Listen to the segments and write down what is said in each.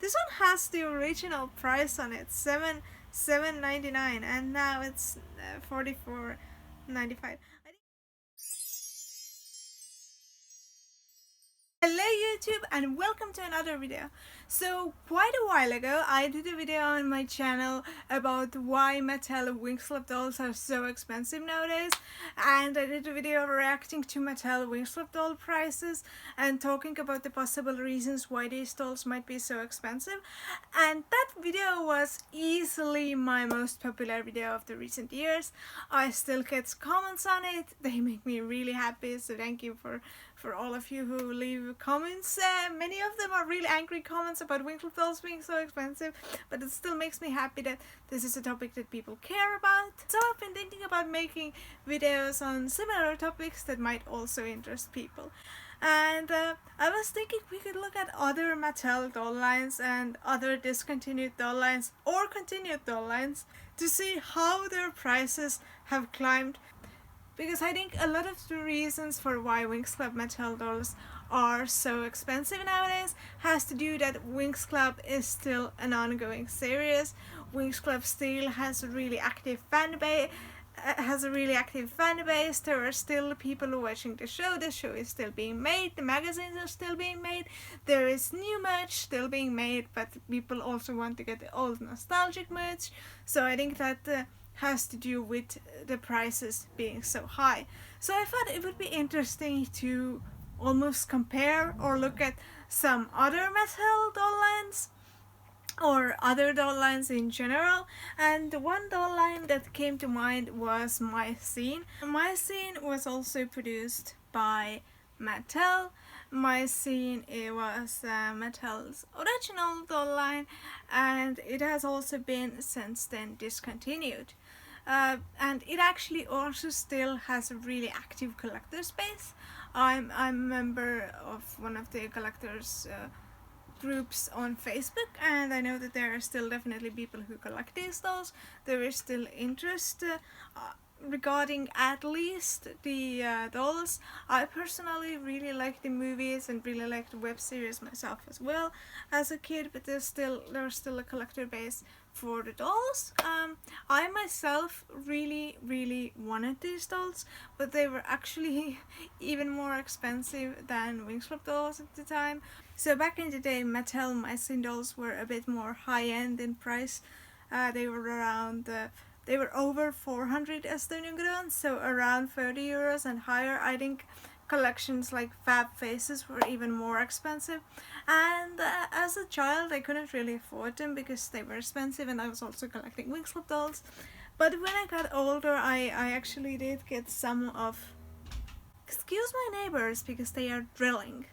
This one has the original price on it, $7.99, and now it's $44.95. Hello YouTube and welcome to another video. So quite a while ago I did a video on my channel about why Mattel Wingslip dolls are so expensive nowadays, and I did a video reacting to Mattel Wingslip doll prices and talking about the possible reasons why these dolls might be so expensive, and that video was easily my most popular video of the recent years. I still get comments on it, they make me really happy, so thank you for all of you who leave comments. Many of them are really angry comments about Wingslip dolls being so expensive, but it still makes me happy that this is a topic that people care about. So I've been thinking about making videos on similar topics that might also interest people. And I was thinking we could look at other Mattel doll lines and other discontinued doll lines or continued doll lines to see how their prices have climbed, because I think a lot of the reasons for why Winx Club Mattel dolls are so expensive nowadays has to do that Winx Club is still an ongoing series. Winx Club still has a really active fan base. There are still people watching the show is still being made, the magazines are still being made, there is new merch still being made, but people also want to get the old nostalgic merch. So I think that has to do with the prices being so high. So I thought it would be interesting to almost compare or look at some other Mattel doll lines or other doll lines in general, and the one doll line that came to mind was My Scene. My Scene was also produced by Mattel. My Scene, it was Mattel's original doll line, and it has also been since then discontinued. And it actually also still has a really active collector space. I'm a member of one of the collectors groups on Facebook, and I know that there are still definitely people who collect these dolls. There is still interest regarding at least the dolls. I personally really like the movies and really like the web series myself as well as a kid, but there's still a collector base for the dolls. I myself really wanted these dolls, but they were actually even more expensive than Wingslip dolls at the time. So back in the day, Mattel My Scene dolls were a bit more high-end in price. They were over 400 Estonian kronor, so around 30 euros and higher. I think collections like Fab Faces were even more expensive, and as a child I couldn't really afford them because they were expensive, and I was also collecting Wingslip dolls. But when I got older, I actually did get some of... Excuse my neighbors because they are drilling.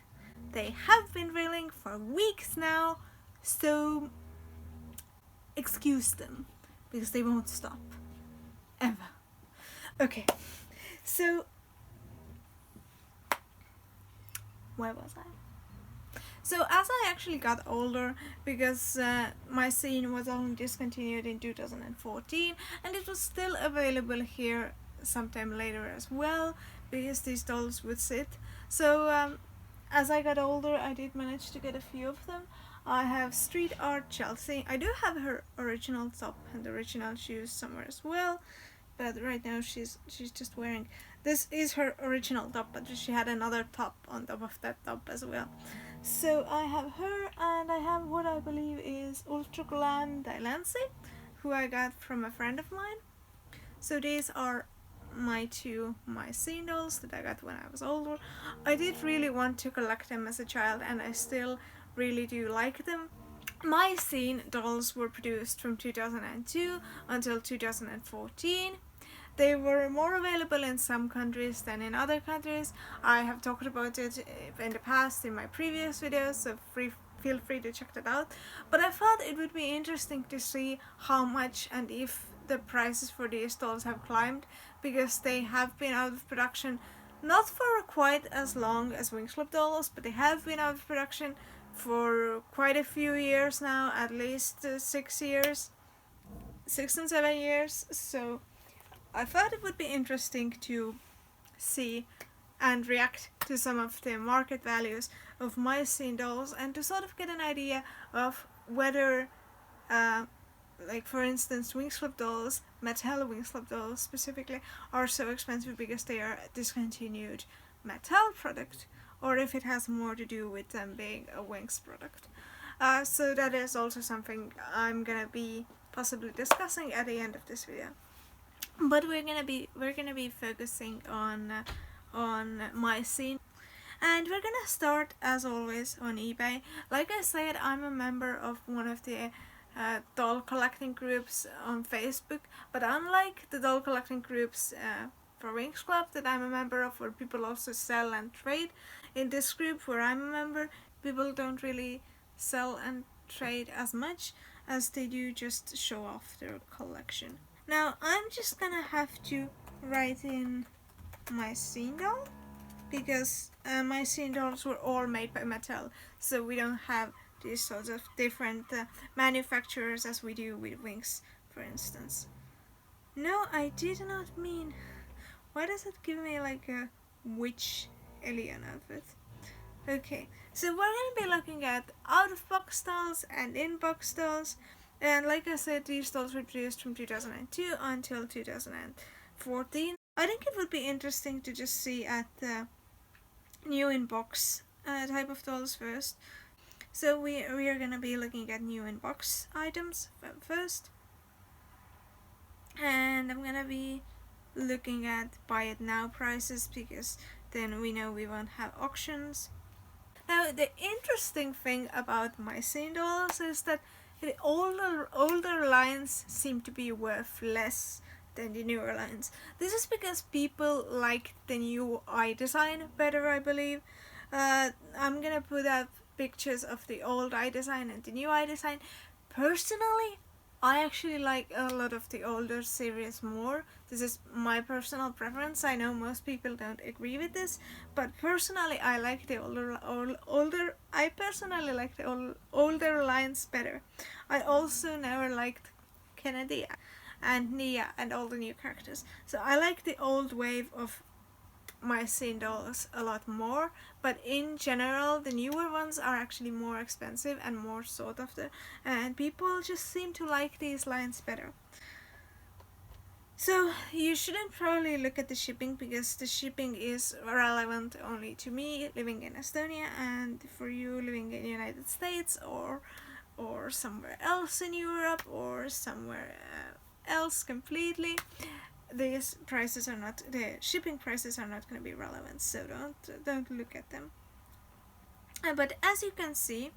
They have been drilling for weeks now, so excuse them because they won't stop ever. Okay, so where was I? So as I actually got older, because My Scene was only discontinued in 2014, and it was still available here sometime later as well, because these dolls would sit. So as I got older, I did manage to get a few of them. I have Street Art Chelsea. I do have her original top and original shoes somewhere as well, but right now she's just wearing... This is her original top, but she had another top on top of that top as well. So I have her, and I have what I believe is Ultra Glam Delancey, who I got from a friend of mine. So these are my two My Scene dolls that I got when I was older. I did really want to collect them as a child, and I still really do like them. My Scene dolls were produced from 2002 until 2014. They were more available in some countries than in other countries. I have talked about it in the past in my previous videos, so feel free to check that out. But I thought it would be interesting to see how much and if the prices for these dolls have climbed, because they have been out of production not for quite as long as Wingslip dolls, but they have been out of production for quite a few years now, at least 6 years, 6 and 7 years. So I thought it would be interesting to see and react to some of the market values of My Scene dolls, and to sort of get an idea of whether like for instance Wings Club dolls, Mattel Wings Club dolls specifically, are so expensive because they are a discontinued Mattel product, or if it has more to do with them being a Wings product. So that is also something I'm gonna be possibly discussing at the end of this video. But we're gonna be focusing on My Scene, and we're gonna start as always on eBay. Like I said, I'm a member of one of the doll collecting groups on Facebook, but unlike the doll collecting groups for Wings Club that I'm a member of, where people also sell and trade, in this group where I'm a member, people don't really sell and trade as much as they do just show off their collection. Now I'm just gonna have to write in My Scene doll, because My Scene dolls were all made by Mattel, so we don't have these sorts of different manufacturers as we do with Wings, for instance. No, I did not mean... Why does it give me like a witch alien outfit? Okay, so we're going to be looking at out-of-box dolls and in-box dolls. And like I said, these dolls were produced from 2002 until 2014. I think it would be interesting to just see at the new in-box type of dolls first. So we are going to be looking at new in-box items first. And I'm going to be looking at buy it now prices, because then we know we won't have auctions. Now the interesting thing about My Scene dolls is that the older lines seem to be worth less than the newer lines. This is because people like the new eye design better, I believe. I'm gonna put up pictures of the old eye design and the new eye design. Personally, I actually like a lot of the older series more. This is my personal preference. I know most people don't agree with this, but personally I like the older. I personally like the older lines better. I also never liked Kennedy and Nia and all the new characters. So I like the old wave of My Scene dolls a lot more, but in general the newer ones are actually more expensive and more sought after, and people just seem to like these lines better. So you shouldn't probably look at the shipping, because the shipping is relevant only to me living in Estonia, and for you living in the United States or somewhere else in Europe or somewhere else completely, these prices are not, the shipping prices are not going to be relevant, so don't look at them. But as you can see,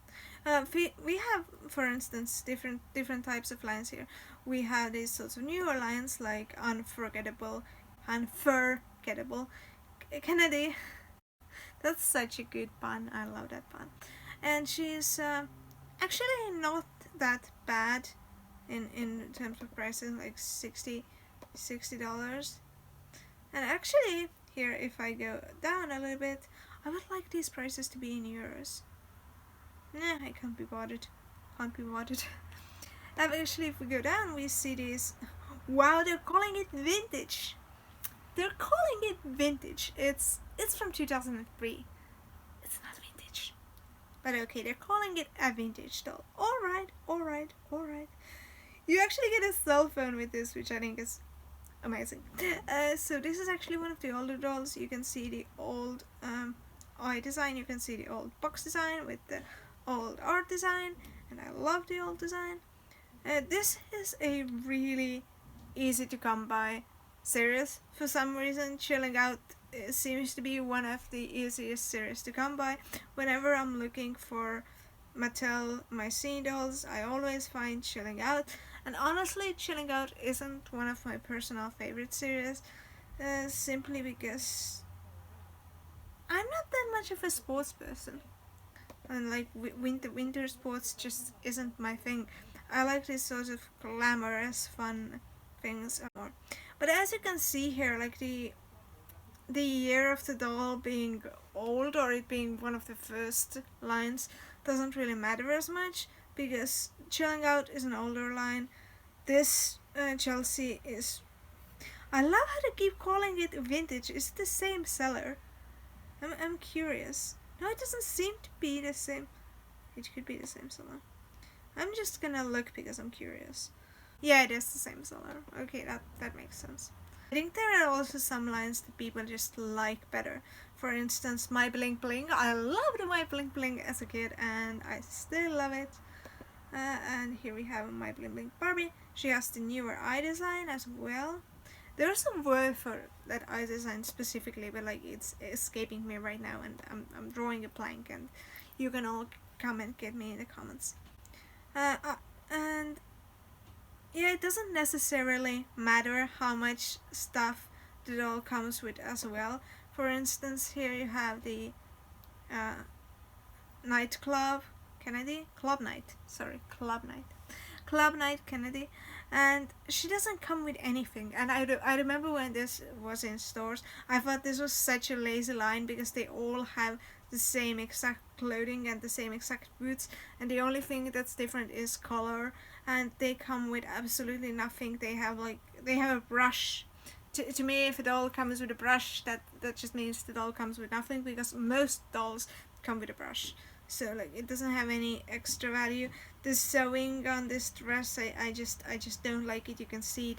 we have, for instance, different types of lines here. We have these sorts of newer lines like unforgettable Kennedy. That's such a good pun. I love that pun. And she's actually not that bad in terms of prices, like $60. And actually, here, if I go down a little bit, I would like these prices to be in euros. Nah, I can't be bothered. Actually, if we go down, we see these. Wow, they're calling it vintage. It's from 2003. It's not vintage. But okay, they're calling it a vintage doll. Alright. You actually get a cell phone with this, which I think is amazing. So this is actually one of the older dolls. You can see the old eye design, you can see the old box design with the old art design, and I love the old design. This is a really easy to come by series. For some reason, Chilling Out seems to be one of the easiest series to come by. Whenever I'm looking for Mattel My Scene dolls, I always find Chilling Out. And honestly, Chilling Out isn't one of my personal favorite series, simply because I'm not that much of a sports person. And like winter sports just isn't my thing. I like these sort of glamorous, fun things more. But as you can see here, like the year of the doll being old, or it being one of the first lines, doesn't really matter as much, because Chilling Out is an older line. This Chelsea is... I love how they keep calling it vintage. Is it the same seller? I'm curious. No, it doesn't seem to be the same. It could be the same seller. I'm just gonna look because I'm curious. Yeah, it is the same seller. Okay, that makes sense. I think there are also some lines that people just like better. For instance, My Bling Bling. I loved My Bling Bling as a kid, and I still love it. And here we have My Bling Bling Barbie. She has the newer eye design as well. There's some word for that eye design specifically, but like it's escaping me right now, and I'm drawing a blank, and you can all come and get me in the comments. And yeah, it doesn't necessarily matter how much stuff the doll comes with as well. For instance, here you have the uh, nightclub Kennedy, Club Night. Sorry, Club Night. Club Night Kennedy, and she doesn't come with anything. And I remember when this was in stores, I thought this was such a lazy line because they all have the same exact clothing and the same exact boots, and the only thing that's different is color, and they come with absolutely nothing. They have a brush. To me, if a doll comes with a brush, that just means the doll comes with nothing, because most dolls come with a brush. So like it doesn't have any extra value. The sewing on this dress, I just don't like it. You can see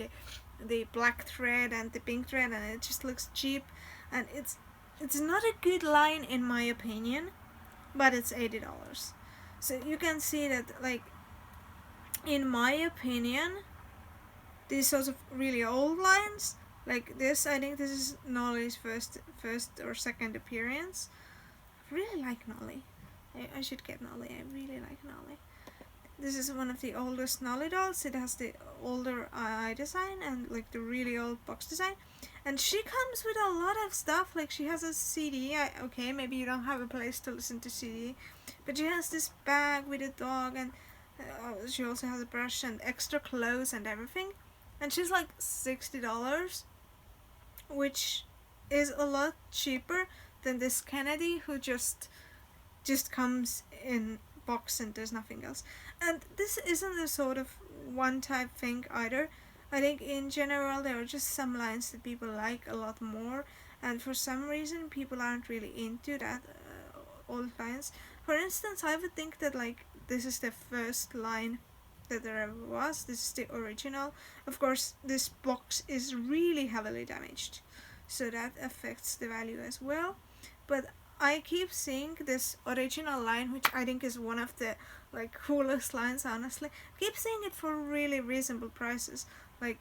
the black thread and the pink thread, and it just looks cheap, and it's not a good line in my opinion, but it's $80. So you can see that, like, in my opinion, these sorts of really old lines like this, I think this is Nolly's first or second appearance. I really like Nolly. I should get Nolly. I really like Nolly. This is one of the oldest Nolly dolls. It has the older eye design and like the really old box design. And she comes with a lot of stuff. Like she has a CD. Okay, maybe you don't have a place to listen to CD. But she has this bag with a dog, and she also has a brush and extra clothes and everything. And she's like $60, which is a lot cheaper than this Kennedy, who just comes in box and there's nothing else. And this isn't a sort of one type thing either. I think in general there are just some lines that people like a lot more, and for some reason people aren't really into that old lines. For instance, I would think that like this is the first line that there ever was. This is the original. Of course, this box is really heavily damaged, so that affects the value as well. But I keep seeing this original line, which I think is one of the like coolest lines, honestly. I keep seeing it for really reasonable prices, like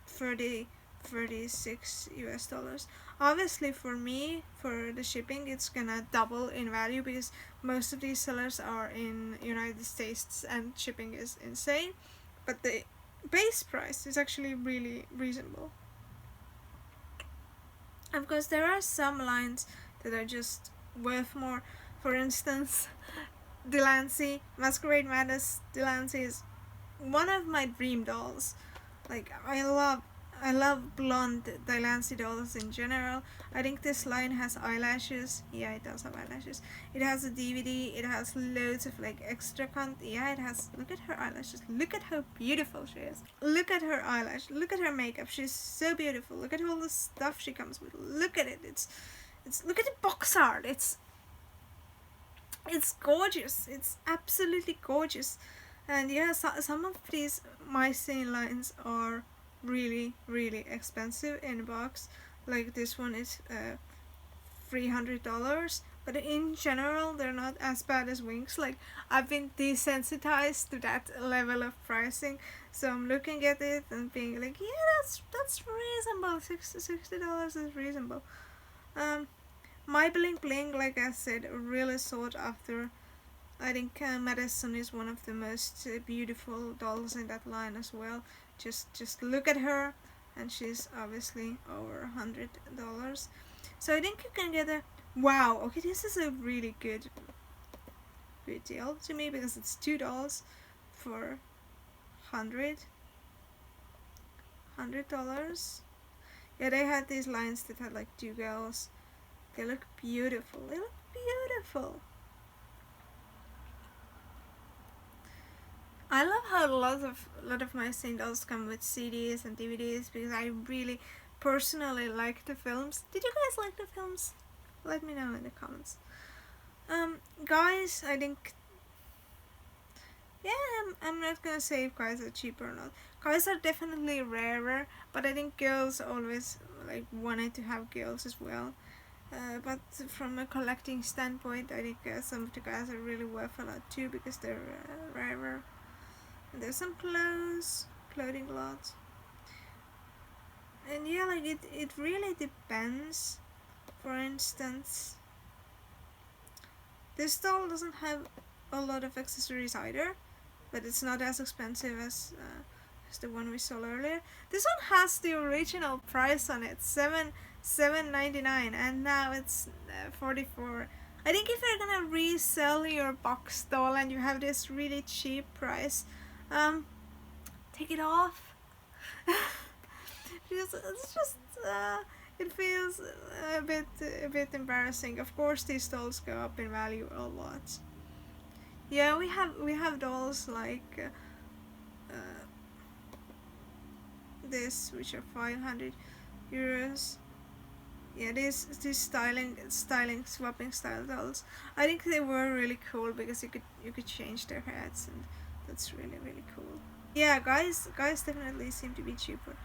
36 US dollars. Obviously for me, for the shipping, it's gonna double in value because most of these sellers are in United States and shipping is insane. But the base price is actually really reasonable. Of course, there are some lines that are just worth more. For instance, Delancey, Masquerade Madness Delancey is one of my dream dolls. Like I love blonde Delancey dolls in general. I think this line has eyelashes. Yeah, it does have eyelashes. It has a DVD. It has loads of like extra content. Yeah, it has. Look at her eyelashes. Look at how beautiful she is. Look at her eyelash. Look at her makeup. She's so beautiful. Look at all the stuff she comes with. Look at it. It's look at the box art. It's gorgeous. It's absolutely gorgeous. And yeah, some of these My Scene lines are really expensive in box. Like this one is $300, but in general they're not as bad as Winx. Like I've been desensitized to that level of pricing, so I'm looking at it and being like, yeah, that's reasonable. $60 is reasonable. My Bling Bling, like I said, really sought after. I think Madison is one of the most beautiful dolls in that line as well. Just look at her, and she's obviously over $100. So I think you can get a wow. Okay, this is a really good deal to me because it's $2 for $100. Yeah, they had these lines that had like two girls. They look beautiful. They look beautiful. I love how a lot of My Scene dolls come with CDs and DVDs because I really personally like the films. Did you guys like the films? Let me know in the comments. Guys, I think, yeah, I'm not gonna say if guys are cheaper or not. Guys are definitely rarer, but I think girls always like wanted to have girls as well. But from a collecting standpoint, I think some of the guys are really worth a lot too because they're rarer. And there's some clothing lots. And yeah, like it really depends. For instance, this doll doesn't have a lot of accessories either, but it's not as expensive as the one we saw earlier. This one has the original price on it, $7.99, and now it's 44. I think if you're gonna resell your box doll and you have this really cheap price, take it off. Because it's just it feels a bit embarrassing. Of course, these dolls go up in value a lot. Yeah, we have dolls like this, which are 500 euros. Yeah, these styling swapping style dolls. I think they were really cool because you could change their heads, and that's really cool. Yeah, guys definitely seem to be cheaper.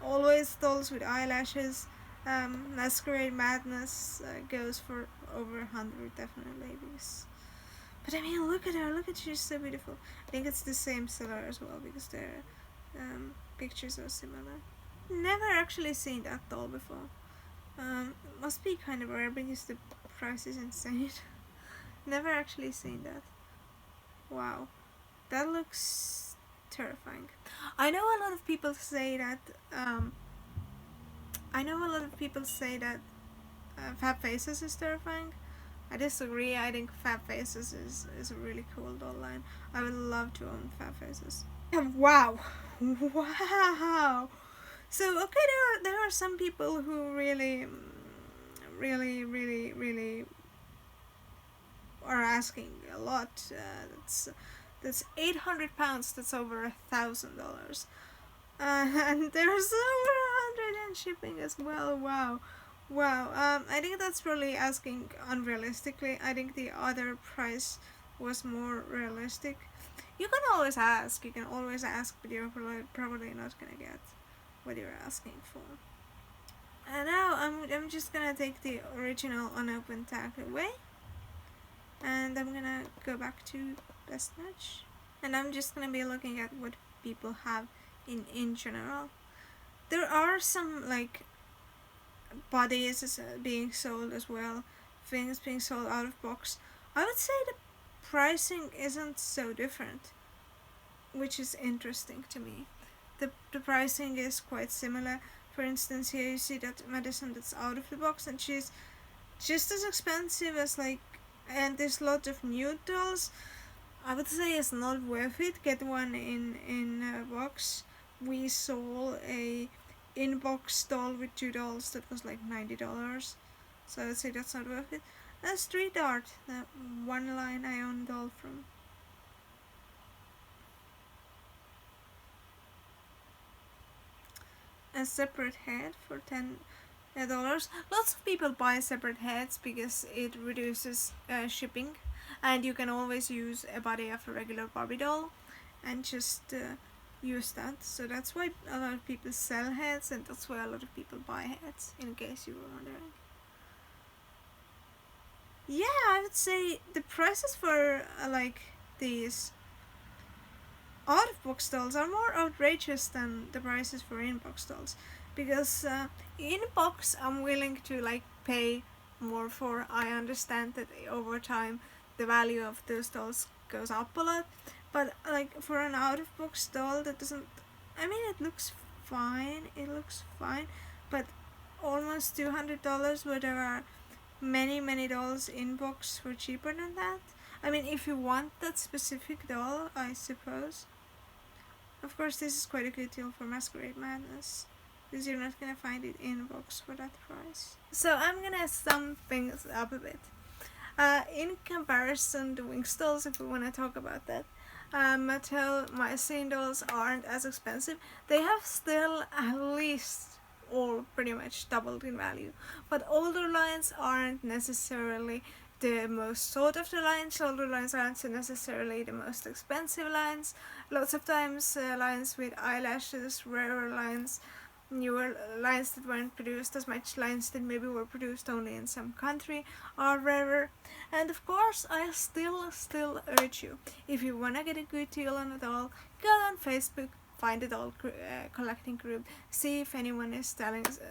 Always dolls with eyelashes. Masquerade Madness goes for over 100 definitely because. But I mean, look at her. Look at she's so beautiful. I think it's the same seller as well because their pictures are similar. Never actually seen that doll before. Must be kind of rare because the price is insane. Never actually seen that. Wow, that looks terrifying. I know a lot of people say that. I know a lot of people say that Fab Faces is terrifying. I disagree. I think Fab Faces is a really cool doll line. I would love to own Fab Faces. Wow, wow. So okay, there are some people who really are asking a lot. That's £800. That's over $1,000. And there's over 100 in shipping as well. Wow. Wow. I think that's probably asking unrealistically. I think the other price was more realistic. You can always ask. You can always ask, but you're probably not gonna get what you're asking for. And now I'm just gonna take the original unopened tag away, and I'm gonna go back to Best Match, and I'm just gonna be looking at what people have in general. There are some like bodies being sold as well, things being sold out of box. I would say the pricing isn't so different, which is interesting to me. The pricing is quite similar. For instance, here you see that Madison that's out of the box, and she's just as expensive as like, and there's lots of new dolls. I would say it's not worth it. Get one in a box. We saw a in-box doll with 2 dolls that was like $90. So I would say that's not worth it. Street art, the one line I own doll from. A separate head for $10. Lots of people buy separate heads because it reduces shipping, and you can always use a body of a regular Barbie doll and just use that. So that's why a lot of people sell heads, and that's why a lot of people buy heads, in case you were wondering. Yeah, I would say the prices for like these out of box dolls are more outrageous than the prices for in box dolls, because in box I'm willing to like pay more for. I understand that over time the value of those dolls goes up a lot, but like for an out of box doll that doesn't, I mean it looks fine, but almost $200, where there are many dolls in box for cheaper than that. I mean, if you want that specific doll, I suppose. Of course, this is quite a good deal for Masquerade Madness, because you're not gonna find it in box for that price. So I'm gonna sum things up a bit. In comparison to Wings dolls, if we want to talk about that, Mattel My Scene dolls aren't as expensive. They have still at least all pretty much doubled in value, but older lines aren't necessarily the most sought after lines. Older lines aren't necessarily the most expensive lines. Lots of times lines with eyelashes, rarer lines, newer lines that weren't produced as much, lines that maybe were produced only in some country are rarer. And of course, I still urge you, if you wanna get a good deal on a doll, go on Facebook, find a doll collecting group, see if anyone is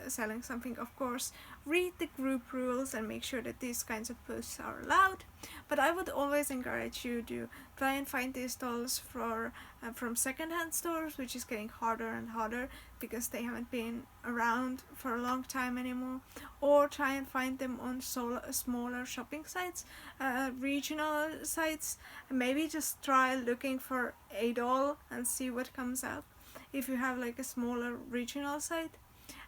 selling something. Of course, read the group rules and make sure that these kinds of posts are allowed. But I would always encourage you to try and find these dolls from secondhand stores, which is getting harder and harder because they haven't been around for a long time anymore. Or try and find them on smaller shopping sites, regional sites. Maybe just try looking for a doll and see what comes up if you have like a smaller regional site.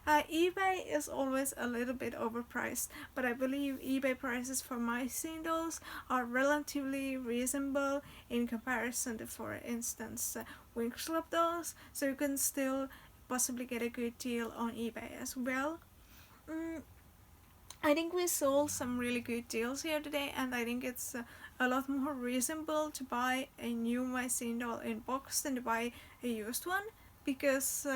eBay is always a little bit overpriced, but I believe eBay prices for My Scene dolls are relatively reasonable in comparison to, for instance, Winx Club dolls, so you can still possibly get a good deal on eBay as well. I think we sold some really good deals here today, and I think it's a lot more reasonable to buy a new My Scene doll in box than to buy a used one, because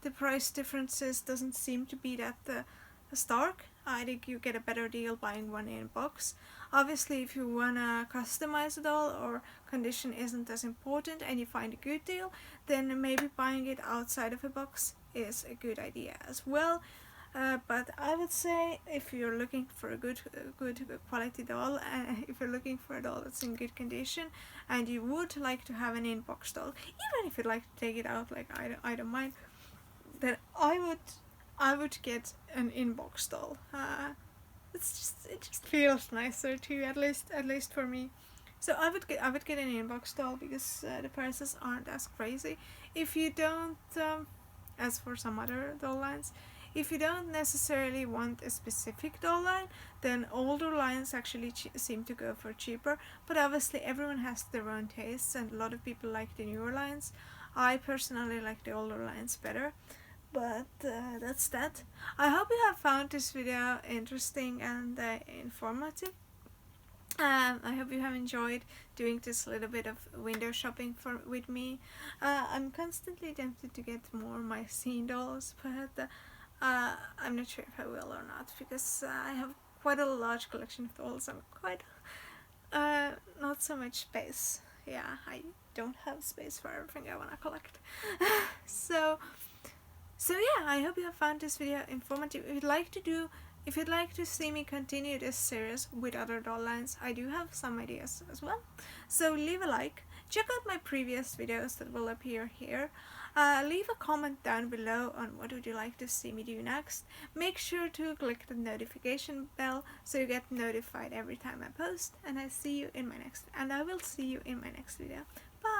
the price differences doesn't seem to be that stark. I think you get a better deal buying one in box. Obviously, if you wanna customize a doll or condition isn't as important and you find a good deal, then maybe buying it outside of a box is a good idea as well. But I would say if you're looking for a good quality doll, if you're looking for a doll that's in good condition and you would like to have an in-box doll, even if you'd like to take it out, like I don't mind, then I would get an in-box doll. It just feels nicer too, at least for me. So I would get an in-box doll because the prices aren't as crazy. If you don't, as for some other doll lines, if you don't necessarily want a specific doll line, then older lines actually seem to go for cheaper. But obviously everyone has their own tastes, and a lot of people like the newer lines. I personally like the older lines better. But that's that. I hope you have found this video interesting and informative. I hope you have enjoyed doing this little bit of window shopping with me. I'm constantly tempted to get more My Scene dolls, but I'm not sure if I will or not, because I have quite a large collection of dolls and quite not so much space. Yeah, I don't have space for everything I want to collect. So yeah, I hope you have found this video informative. If you'd like to see me continue this series with other doll lines, I do have some ideas as well. So leave a like, check out my previous videos that will appear here. Leave a comment down below on what would you like to see me do next. Make sure to click the notification bell so you get notified every time I post, and I will see you in my next video. Bye!